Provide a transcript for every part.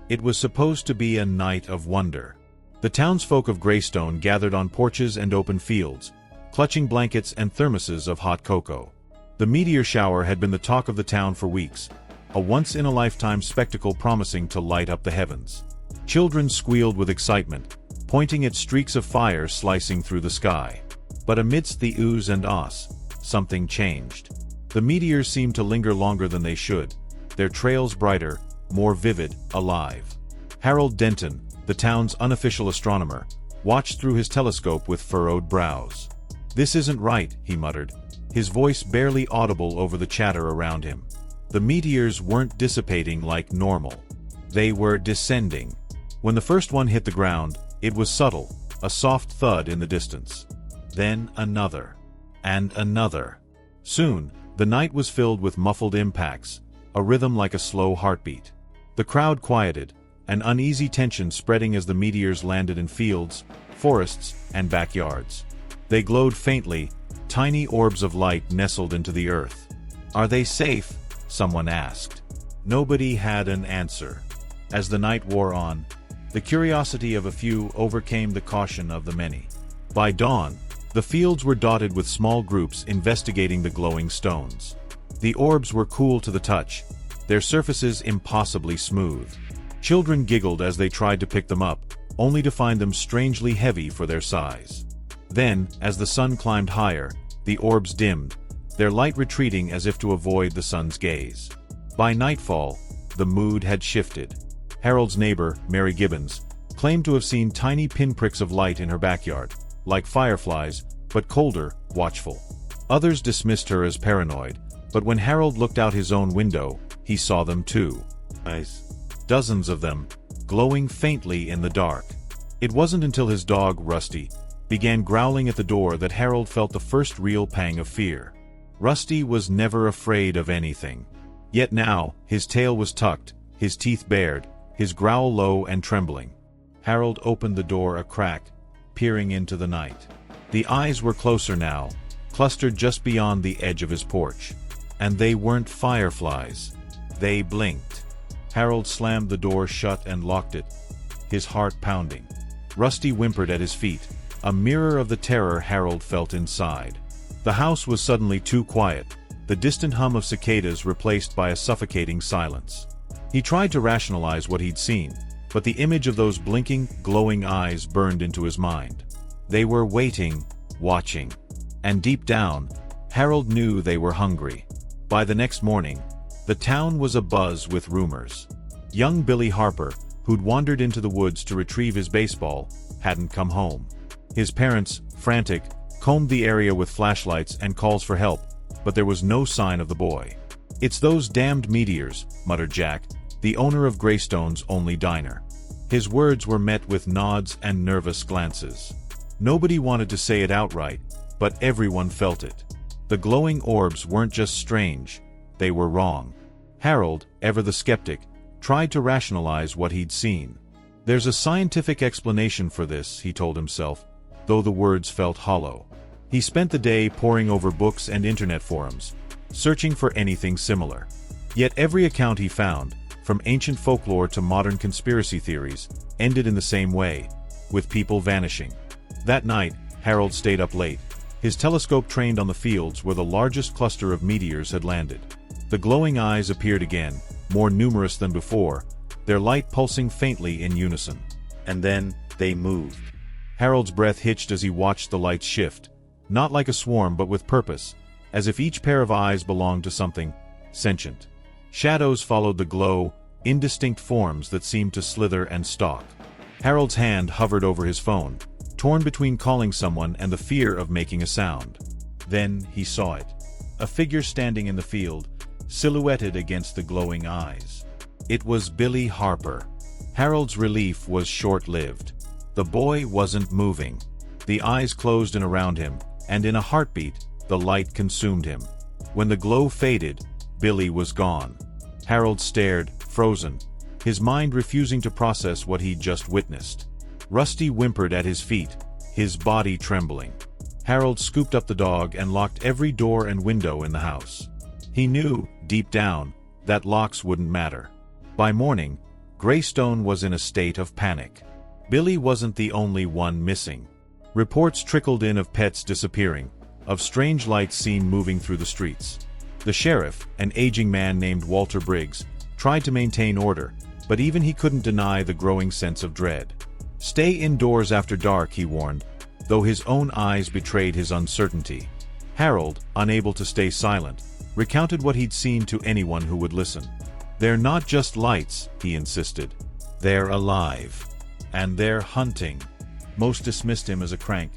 It was supposed to be a night of wonder. The townsfolk of Greystone gathered on porches and open fields, clutching blankets and thermoses of hot cocoa. The meteor shower had been the talk of the town for weeks, a once-in-a-lifetime spectacle promising to light up the heavens. Children squealed with excitement, pointing at streaks of fire slicing through the sky. But amidst the oohs and ahs, something changed. The meteors seemed to linger longer than they should, their trails brighter, more vivid, alive. Harold Denton, the town's unofficial astronomer, watched through his telescope with furrowed brows. "This isn't right," he muttered, his voice barely audible over the chatter around him. The meteors weren't dissipating like normal. They were descending. When the first one hit the ground, it was subtle, a soft thud in the distance. Then another. And another. Soon, the night was filled with muffled impacts, a rhythm like a slow heartbeat. The crowd quieted, an uneasy tension spreading as the meteors landed in fields, forests, and backyards. They glowed faintly, tiny orbs of light nestled into the earth. "Are they safe?" someone asked. Nobody had an answer. As the night wore on, the curiosity of a few overcame the caution of the many. By dawn, the fields were dotted with small groups investigating the glowing stones. The orbs were cool to the touch, their surfaces impossibly smooth. Children giggled as they tried to pick them up, only to find them strangely heavy for their size. Then, as the sun climbed higher, the orbs dimmed, their light retreating as if to avoid the sun's gaze. By nightfall, the mood had shifted. Harold's neighbor, Mary Gibbons, claimed to have seen tiny pinpricks of light in her backyard, like fireflies, but colder, watchful. Others dismissed her as paranoid, but when Harold looked out his own window, he saw them too. Dozens of them, glowing faintly in the dark. It wasn't until his dog, Rusty, began growling at the door that Harold felt the first real pang of fear. Rusty was never afraid of anything. Yet now, his tail was tucked, his teeth bared, his growl low and trembling. Harold opened the door a crack, peering into the night. The eyes were closer now, clustered just beyond the edge of his porch. And they weren't fireflies. They blinked. Harold slammed the door shut and locked it, his heart pounding. Rusty whimpered at his feet, a mirror of the terror Harold felt inside. The house was suddenly too quiet, the distant hum of cicadas replaced by a suffocating silence. He tried to rationalize what he'd seen, but the image of those blinking, glowing eyes burned into his mind. They were waiting, watching. And deep down, Harold knew they were hungry. By the next morning, the town was abuzz with rumors. Young Billy Harper, who'd wandered into the woods to retrieve his baseball, hadn't come home. His parents, frantic, combed the area with flashlights and calls for help, but there was no sign of the boy. "It's those damned meteors," muttered Jack, the owner of Greystone's only diner. His words were met with nods and nervous glances. Nobody wanted to say it outright, but everyone felt it. The glowing orbs weren't just strange, they were wrong. Harold, ever the skeptic, tried to rationalize what he'd seen. "There's a scientific explanation for this," he told himself, though the words felt hollow. He spent the day poring over books and internet forums, searching for anything similar. Yet every account he found, from ancient folklore to modern conspiracy theories, ended in the same way, with people vanishing. That night, Harold stayed up late, his telescope trained on the fields where the largest cluster of meteors had landed. The glowing eyes appeared again, more numerous than before, their light pulsing faintly in unison. And then, they moved. Harold's breath hitched as he watched the lights shift, not like a swarm but with purpose, as if each pair of eyes belonged to something sentient. Shadows followed the glow, indistinct forms that seemed to slither and stalk. Harold's hand hovered over his phone, torn between calling someone and the fear of making a sound. Then he saw it. A figure standing in the field, silhouetted against the glowing eyes. It was Billy Harper. Harold's relief was short-lived. The boy wasn't moving. The eyes closed in around him, and in a heartbeat, the light consumed him. When the glow faded, Billy was gone. Harold stared, frozen, his mind refusing to process what he'd just witnessed. Rusty whimpered at his feet, his body trembling. Harold scooped up the dog and locked every door and window in the house. He knew, deep down, that locks wouldn't matter. By morning, Greystone was in a state of panic. Billy wasn't the only one missing. Reports trickled in of pets disappearing, of strange lights seen moving through the streets. The sheriff, an aging man named Walter Briggs, tried to maintain order, but even he couldn't deny the growing sense of dread. "Stay indoors after dark," he warned, though his own eyes betrayed his uncertainty. Harold, unable to stay silent, recounted what he'd seen to anyone who would listen. "They're not just lights," he insisted. "They're alive. And they're hunting." Most dismissed him as a crank,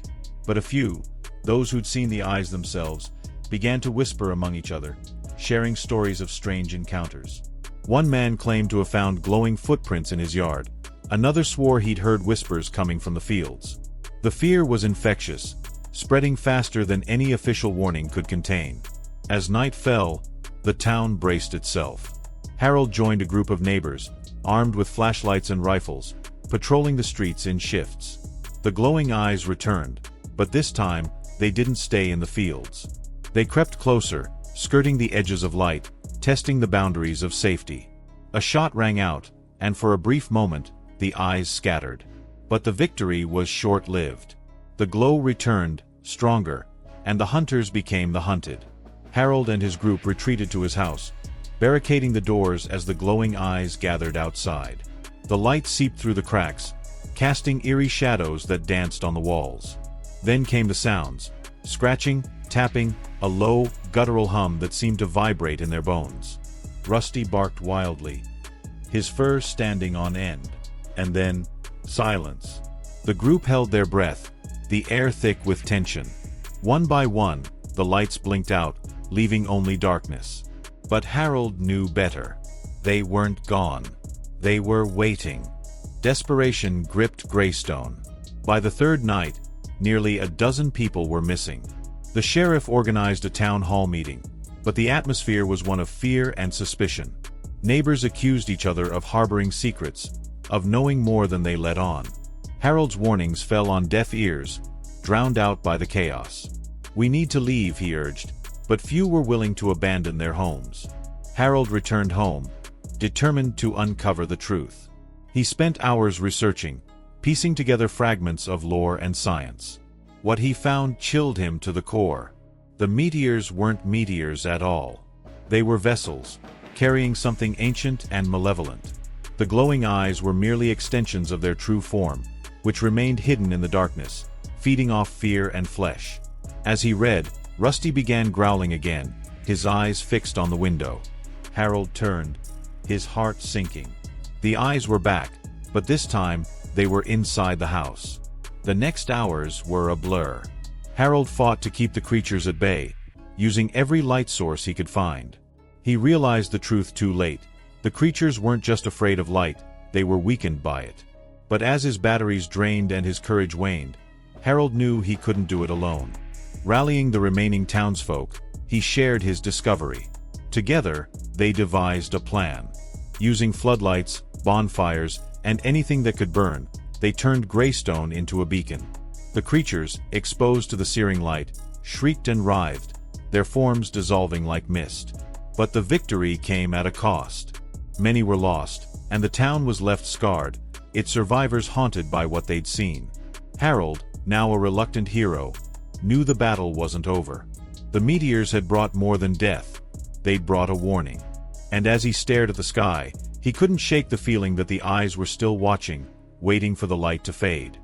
but a few, those who'd seen the eyes themselves, began to whisper among each other, sharing stories of strange encounters. One man claimed to have found glowing footprints in his yard. Another swore he'd heard whispers coming from the fields. The fear was infectious, spreading faster than any official warning could contain. As night fell, the town braced itself. Harold joined a group of neighbors, armed with flashlights and rifles, patrolling the streets in shifts. The glowing eyes returned, but this time, they didn't stay in the fields. They crept closer, skirting the edges of light, testing the boundaries of safety. A shot rang out, and for a brief moment, the eyes scattered. But the victory was short-lived. The glow returned, stronger, and the hunters became the hunted. Harold and his group retreated to his house, barricading the doors as the glowing eyes gathered outside. The light seeped through the cracks, casting eerie shadows that danced on the walls. Then came the sounds: scratching, tapping, a low, guttural hum that seemed to vibrate in their bones. Rusty barked wildly, his fur standing on end. And then, silence. The group held their breath, the air thick with tension. One by one, the lights blinked out, leaving only darkness. But Harold knew better. They weren't gone. They were waiting. Desperation gripped Greystone. By the third night, nearly a dozen people were missing. The sheriff organized a town hall meeting, but the atmosphere was one of fear and suspicion. Neighbors accused each other of harboring secrets, of knowing more than they let on. Harold's warnings fell on deaf ears, drowned out by the chaos. "We need to leave," he urged, but few were willing to abandon their homes. Harold returned home, determined to uncover the truth. He spent hours researching, piecing together fragments of lore and science. What he found chilled him to the core. The meteors weren't meteors at all. They were vessels, carrying something ancient and malevolent. The glowing eyes were merely extensions of their true form, which remained hidden in the darkness, feeding off fear and flesh. As he read, Rusty began growling again, his eyes fixed on the window. Harold turned, his heart sinking. The eyes were back, but this time, they were inside the house. The next hours were a blur. Harold fought to keep the creatures at bay, using every light source he could find. He realized the truth too late. The creatures weren't just afraid of light, they were weakened by it. But as his batteries drained and his courage waned, Harold knew he couldn't do it alone. Rallying the remaining townsfolk, he shared his discovery. Together, they devised a plan. Using floodlights, bonfires, and anything that could burn, they turned Greystone into a beacon. The creatures, exposed to the searing light, shrieked and writhed, their forms dissolving like mist. But the victory came at a cost. Many were lost, and the town was left scarred, its survivors haunted by what they'd seen. Harold, now a reluctant hero, knew the battle wasn't over. The meteors had brought more than death. They'd brought a warning. And as he stared at the sky, he couldn't shake the feeling that the eyes were still watching, waiting for the light to fade.